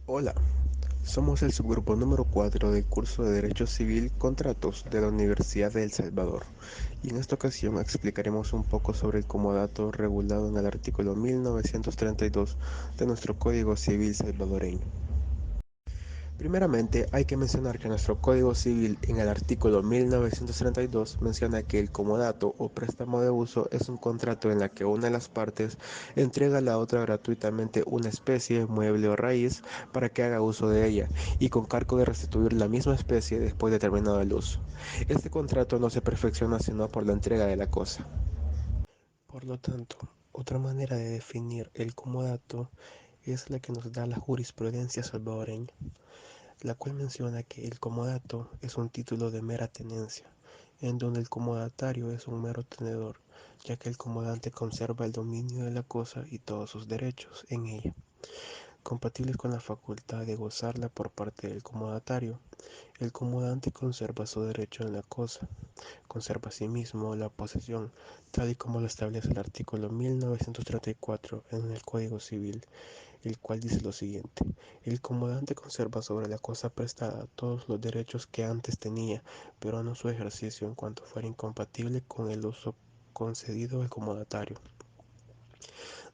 Hola, somos el subgrupo número 4 del curso de Derecho Civil Contratos de la Universidad de El Salvador, y en esta ocasión explicaremos un poco sobre el comodato regulado en el artículo 1932 de nuestro Código Civil salvadoreño. Primeramente, hay que mencionar que nuestro Código Civil en el artículo 1932 menciona que el comodato o préstamo de uso es un contrato en la que una de las partes entrega a la otra gratuitamente una especie, mueble o raíz para que haga uso de ella y con cargo de restituir la misma especie después de terminado el uso. Este contrato no se perfecciona sino por la entrega de la cosa. Por lo tanto, otra manera de definir el comodato es la que nos da la jurisprudencia salvadoreña, la cual menciona que el comodato es un título de mera tenencia, en donde el comodatario es un mero tenedor, ya que el comodante conserva el dominio de la cosa y todos sus derechos en ella, compatibles con la facultad de gozarla por parte del comodatario. El comodante conserva su derecho en la cosa, conserva asimismo la posesión, tal y como lo establece el artículo 1934 en el Código Civil, el cual dice lo siguiente: el comodante conserva sobre la cosa prestada todos los derechos que antes tenía, pero no su ejercicio en cuanto fuera incompatible con el uso concedido al comodatario.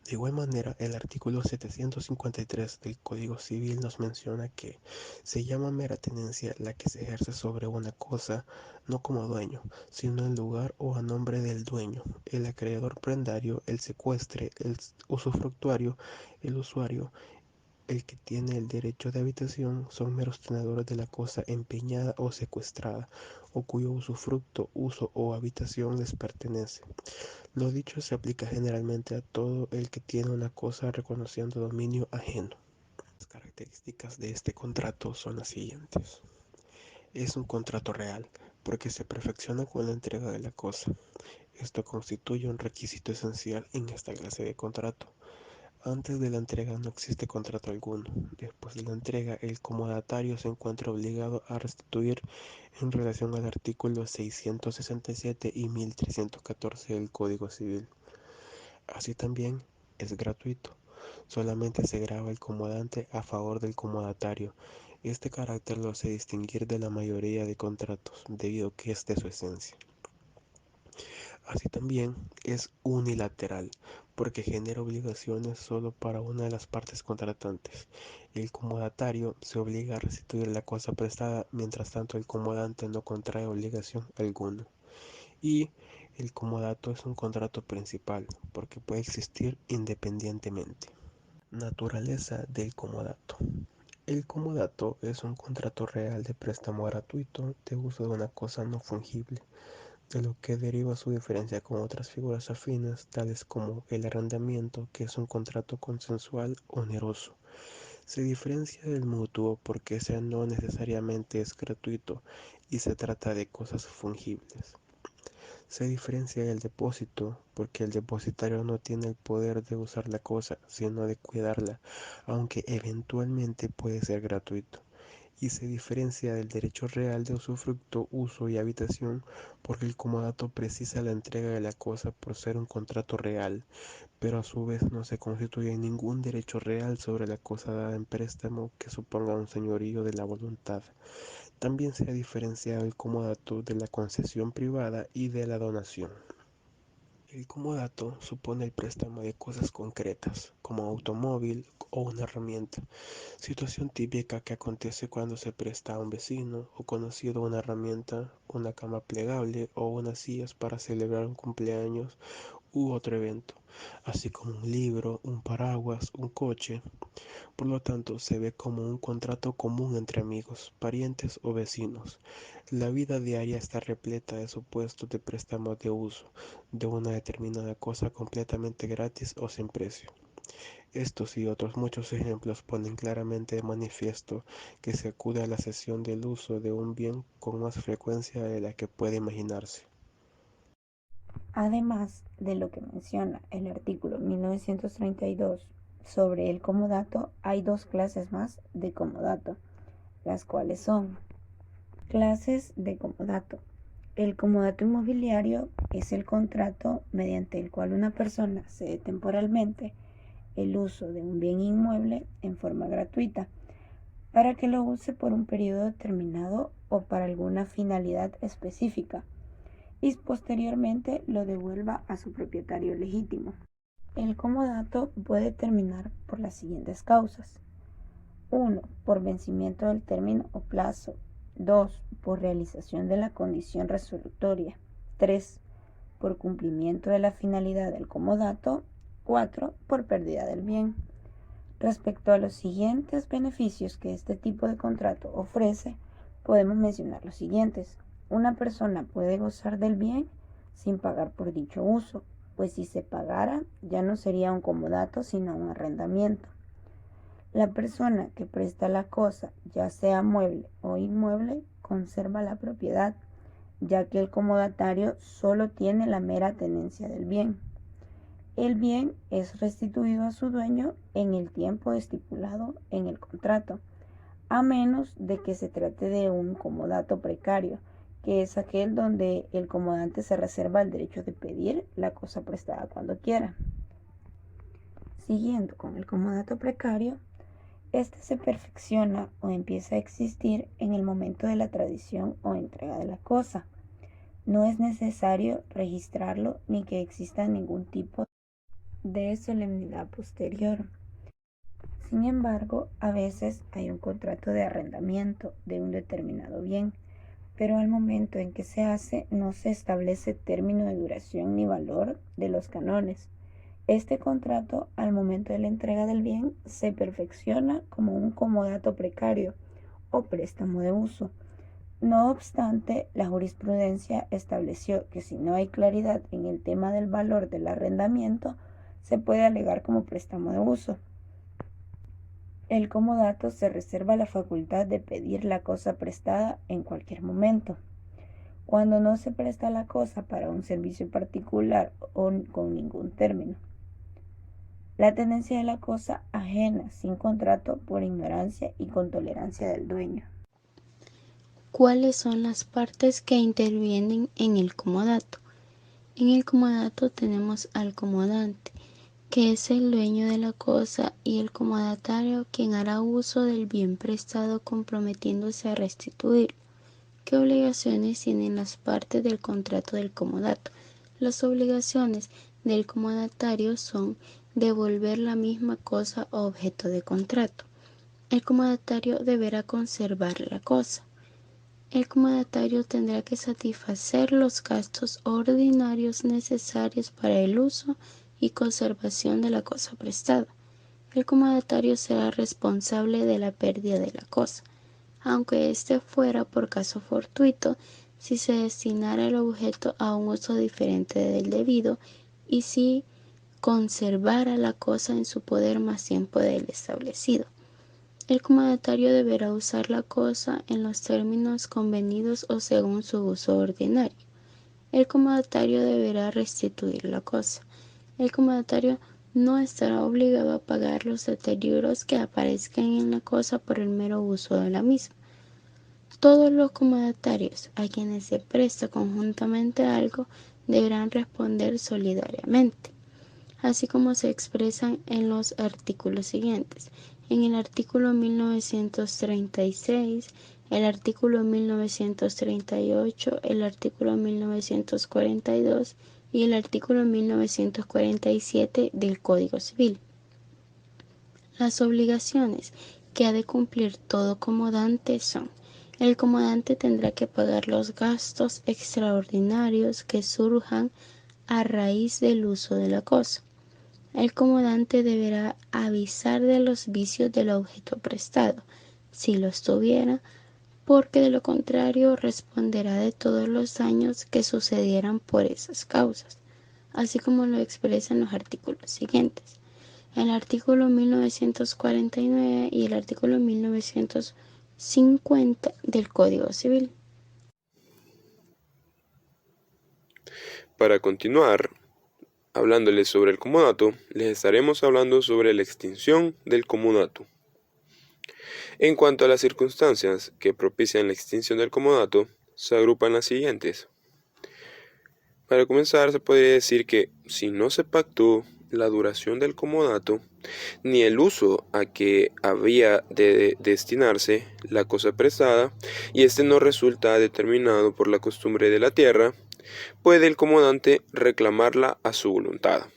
De igual manera, el artículo 753 del Código Civil nos menciona que se llama mera tenencia la que se ejerce sobre una cosa no como dueño, sino en lugar o a nombre del dueño, el acreedor prendario, el secuestre, el usufructuario, el usuario, el que tiene el derecho de habitación, son meros tenedores de la cosa empeñada o secuestrada, o cuyo usufructo, uso o habitación les pertenece. Lo dicho se aplica generalmente a todo el que tiene una cosa reconociendo dominio ajeno. Las características de este contrato son las siguientes. Es un contrato real, porque se perfecciona con la entrega de la cosa. Esto constituye un requisito esencial en esta clase de contrato. Antes de la entrega no existe contrato alguno. Después de la entrega, el comodatario se encuentra obligado a restituir en relación al artículo 667 y 1314 del Código Civil. Así también es gratuito. Solamente se grava el comodante a favor del comodatario. Este carácter lo hace distinguir de la mayoría de contratos, debido a que es de su esencia. Así también es unilateral, porque genera obligaciones solo para una de las partes contratantes. El comodatario se obliga a restituir la cosa prestada, mientras tanto el comodante no contrae obligación alguna. Y el comodato es un contrato principal, porque puede existir independientemente. Naturaleza del comodato. El comodato es un contrato real de préstamo gratuito de uso de una cosa no fungible, de lo que deriva su diferencia con otras figuras afines, tales como el arrendamiento, que es un contrato consensual oneroso. Se diferencia del mutuo porque ese no necesariamente es gratuito y se trata de cosas fungibles. Se diferencia del depósito porque el depositario no tiene el poder de usar la cosa, sino de cuidarla, aunque eventualmente puede ser gratuito. Y se diferencia del derecho real de usufructo, uso y habitación porque el comodato precisa la entrega de la cosa por ser un contrato real, pero a su vez no se constituye ningún derecho real sobre la cosa dada en préstamo que suponga un señorío de la voluntad. También se ha diferenciado el comodato de la concesión privada y de la donación. El comodato supone el préstamo de cosas concretas, como automóvil o una herramienta, situación típica que acontece cuando se presta a un vecino o conocido una herramienta, una cama plegable o unas sillas para celebrar un cumpleaños u otro evento, así como un libro, un paraguas, un coche. Por lo tanto, se ve como un contrato común entre amigos, parientes o vecinos. La vida diaria está repleta de supuestos de préstamos de uso de una determinada cosa completamente gratis o sin precio. Estos y otros muchos ejemplos ponen claramente de manifiesto que se acude a la cesión del uso de un bien con más frecuencia de la que puede imaginarse. Además de lo que menciona el artículo 1932 sobre el comodato, hay dos clases más de comodato, las cuales son clases de comodato. El comodato inmobiliario es el contrato mediante el cual una persona cede temporalmente el uso de un bien inmueble en forma gratuita para que lo use por un periodo determinado o para alguna finalidad específica y posteriormente lo devuelva a su propietario legítimo. El comodato puede terminar por las siguientes causas. 1. Por vencimiento del término o plazo. 2. Por realización de la condición resolutoria. 3. Por cumplimiento de la finalidad del comodato. 4. Por pérdida del bien. Respecto a los siguientes beneficios que este tipo de contrato ofrece, podemos mencionar los siguientes. Una persona puede gozar del bien sin pagar por dicho uso, pues si se pagara ya no sería un comodato sino un arrendamiento. La persona que presta la cosa, ya sea mueble o inmueble, conserva la propiedad, ya que el comodatario solo tiene la mera tenencia del bien. El bien es restituido a su dueño en el tiempo estipulado en el contrato, a menos de que se trate de un comodato precario, que es aquel donde el comodante se reserva el derecho de pedir la cosa prestada cuando quiera. Siguiendo con el comodato precario, este se perfecciona o empieza a existir en el momento de la tradición o entrega de la cosa. No es necesario registrarlo ni que exista ningún tipo de solemnidad posterior. Sin embargo, a veces hay un contrato de arrendamiento de un determinado bien, pero al momento en que se hace no se establece término de duración ni valor de los cánones. Este contrato, al momento de la entrega del bien, se perfecciona como un comodato precario o préstamo de uso. No obstante, la jurisprudencia estableció que si no hay claridad en el tema del valor del arrendamiento, se puede alegar como préstamo de uso. El comodato se reserva la facultad de pedir la cosa prestada en cualquier momento. Cuando no se presta la cosa para un servicio particular o con ningún término. La tenencia de la cosa ajena, sin contrato, por ignorancia y con tolerancia del dueño. ¿Cuáles son las partes que intervienen en el comodato? En el comodato tenemos al comodante, que es el dueño de la cosa, y el comodatario, quien hará uso del bien prestado comprometiéndose a restituirlo. ¿Qué obligaciones tienen las partes del contrato del comodato? Las obligaciones del comodatario son devolver la misma cosa o objeto de contrato. El comodatario deberá conservar la cosa. El comodatario tendrá que satisfacer los gastos ordinarios necesarios para el uso y conservación de la cosa prestada. El comodatario será responsable de la pérdida de la cosa, aunque éste fuera por caso fortuito, si se destinara el objeto a un uso diferente del debido y si conservara la cosa en su poder más tiempo del establecido. El comodatario deberá usar la cosa en los términos convenidos o según su uso ordinario. El comodatario deberá restituir la cosa. El comodatario no estará obligado a pagar los deterioros que aparezcan en la cosa por el mero uso de la misma. Todos los comodatarios a quienes se presta conjuntamente algo deberán responder solidariamente, así como se expresan en los artículos siguientes. En el artículo 1936, el artículo 1938, el artículo 1942 y el artículo 1947 del Código Civil. Las obligaciones que ha de cumplir todo comodante son: el comodante tendrá que pagar los gastos extraordinarios que surjan a raíz del uso de la cosa. El comodante deberá avisar de los vicios del objeto prestado, si los tuviera, porque de lo contrario responderá de todos los daños que sucedieran por esas causas, así como lo expresan los artículos siguientes. El artículo 1949 y el artículo 1950 del Código Civil. Para continuar hablándoles sobre el comodato, les estaremos hablando sobre la extinción del comodato. En cuanto a las circunstancias que propician la extinción del comodato, se agrupan las siguientes. Para comenzar, se podría decir que si no se pactó la duración del comodato, ni el uso a que había de destinarse la cosa prestada, y este no resulta determinado por la costumbre de la tierra, puede el comodante reclamarla a su voluntad.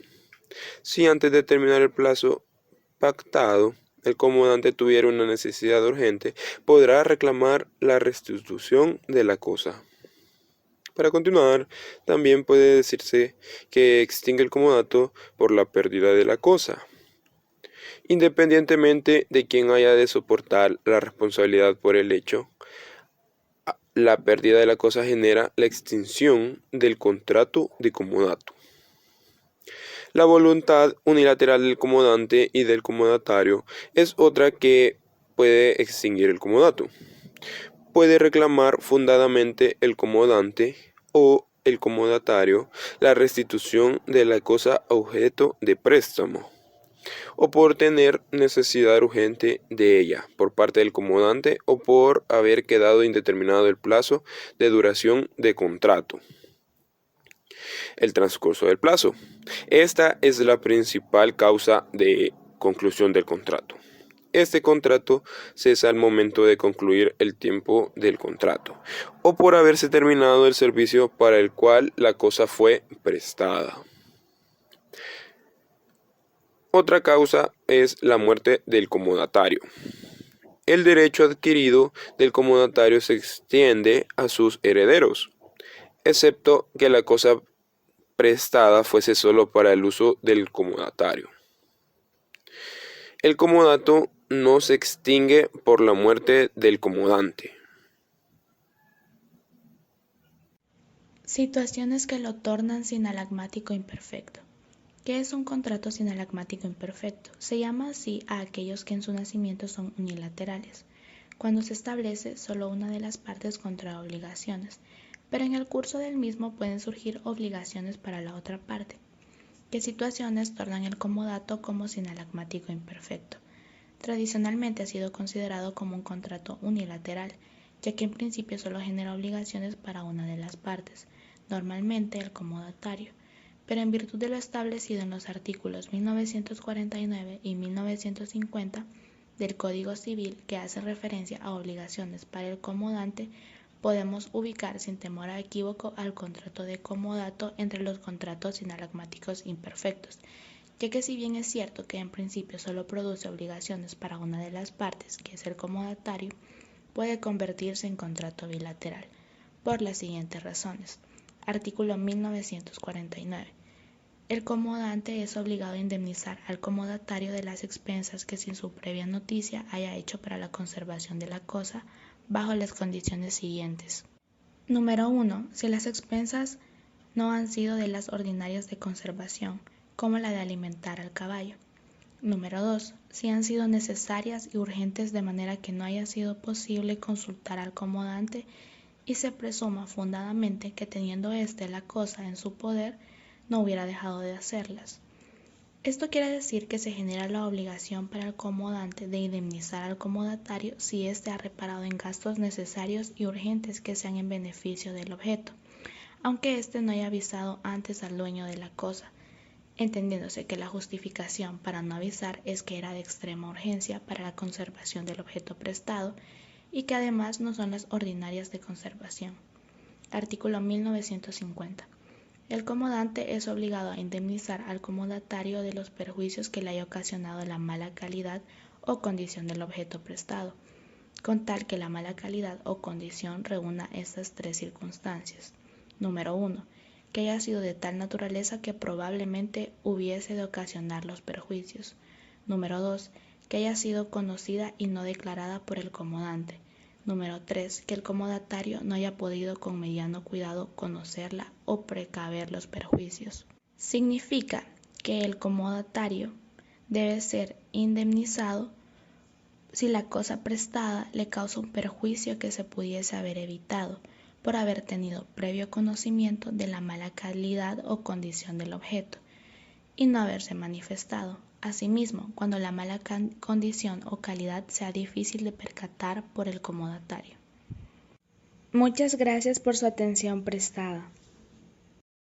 Si antes de terminar el plazo pactado, el comodante tuviera una necesidad urgente, podrá reclamar la restitución de la cosa. Para continuar, también puede decirse que extingue el comodato por la pérdida de la cosa, independientemente de quién haya de soportar la responsabilidad por el hecho. La pérdida de la cosa genera la extinción del contrato de comodato. La voluntad unilateral del comodante y del comodatario es otra que puede extinguir el comodato. Puede reclamar fundadamente el comodante o el comodatario la restitución de la cosa objeto de préstamo, o por tener necesidad urgente de ella por parte del comodante o por haber quedado indeterminado el plazo de duración de contrato. El transcurso del plazo. Esta es la principal causa de conclusión del contrato. Este contrato cesa al momento de concluir el tiempo del contrato, o por haberse terminado el servicio para el cual la cosa fue prestada. Otra causa es la muerte del comodatario. El derecho adquirido del comodatario se extiende a sus herederos, excepto que la cosa prestada fuese solo para el uso del comodatario. El comodato no se extingue por la muerte del comodante. Situaciones que lo tornan sinalagmático imperfecto. ¿Qué es un contrato sinalagmático imperfecto? Se llama así a aquellos que en su nacimiento son unilaterales, cuando se establece solo una de las partes contra obligaciones, pero en el curso del mismo pueden surgir obligaciones para la otra parte. ¿Qué situaciones tornan el comodato como sinalagmático imperfecto? Tradicionalmente ha sido considerado como un contrato unilateral, ya que en principio solo genera obligaciones para una de las partes, normalmente el comodatario, pero en virtud de lo establecido en los artículos 1949 y 1950 del Código Civil, que hace referencia a obligaciones para el comodante, podemos ubicar sin temor a equívoco al contrato de comodato entre los contratos sinalagmáticos imperfectos, ya que si bien es cierto que en principio solo produce obligaciones para una de las partes, que es el comodatario, puede convertirse en contrato bilateral, por las siguientes razones. Artículo 1949. El comodante es obligado a indemnizar al comodatario de las expensas que sin su previa noticia haya hecho para la conservación de la cosa, bajo las condiciones siguientes. Número 1. Si las expensas no han sido de las ordinarias de conservación, como la de alimentar al caballo. Número 2. Si han sido necesarias y urgentes de manera que no haya sido posible consultar al comodante y se presuma fundadamente que teniendo éste la cosa en su poder, no hubiera dejado de hacerlas. Esto quiere decir que se genera la obligación para el comodante de indemnizar al comodatario si éste ha reparado en gastos necesarios y urgentes que sean en beneficio del objeto, aunque éste no haya avisado antes al dueño de la cosa, entendiéndose que la justificación para no avisar es que era de extrema urgencia para la conservación del objeto prestado y que además no son las ordinarias de conservación. Artículo 1950. El comodante es obligado a indemnizar al comodatario de los perjuicios que le haya ocasionado la mala calidad o condición del objeto prestado, con tal que la mala calidad o condición reúna estas tres circunstancias. Número 1. Que haya sido de tal naturaleza que probablemente hubiese de ocasionar los perjuicios. Número 2. Que haya sido conocida y no declarada por el comodante. Número 3. Que el comodatario no haya podido con mediano cuidado conocerla o precaver los perjuicios. Significa que el comodatario debe ser indemnizado si la cosa prestada le causa un perjuicio que se pudiese haber evitado por haber tenido previo conocimiento de la mala calidad o condición del objeto y no haberse manifestado. Asimismo, cuando la mala condición o calidad sea difícil de percatar por el comodatario. Muchas gracias por su atención prestada.